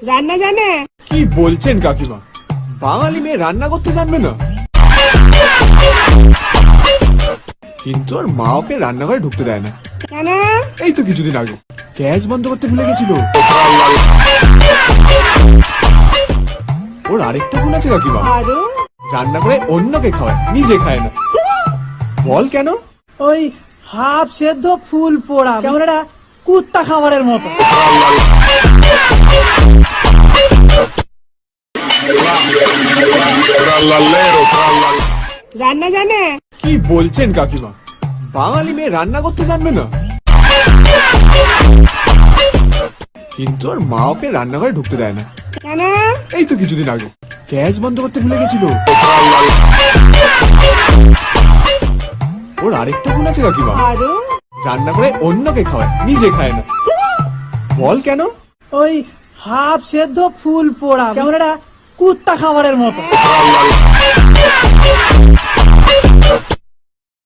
রান্না জানে? কি বলছেন কাকিমা, বাঙালি মেয়ে রান্না করতে জানবে না? কিন্তু ওর মা ওকে রান্নাঘরে ঢুকতে দেয় না। কেন? এই তো কিছুদিন আগে গ্যাস বন্ধ করতে ভুলে গেছিল। ওর আরেকটা গুণ আছে কাকিমা, আরো রান্না করে অন্যকে খাওয়ায়, নিজে খায় না। বল কেন? ওই হাফ সেদ্ধ ফুল পোড়া, কেমন একটা কুত্তা খাবারের মতো। রান্না জানে? কি বলছেন কাকিমা, বাঙালি মেয়ে রান্না করতে জানবে না? কিন্তু ওর মা ওকে রান্নাঘরে ঢুকতে দেয় না। কেন? এই তো কিছুদিন আগে গ্যাস বন্ধ করতে ভুলে গেছিল। ওর আরেকটা গুণ আছে কাকিমা, আরো রান্না করে অন্যকে খাওয়ায়, নিজে খায় না। বল কেন? ওই হাফ সেদ্ধ ফুল পোড়া, কেমন একটা কুত্তা খাবারের মতো।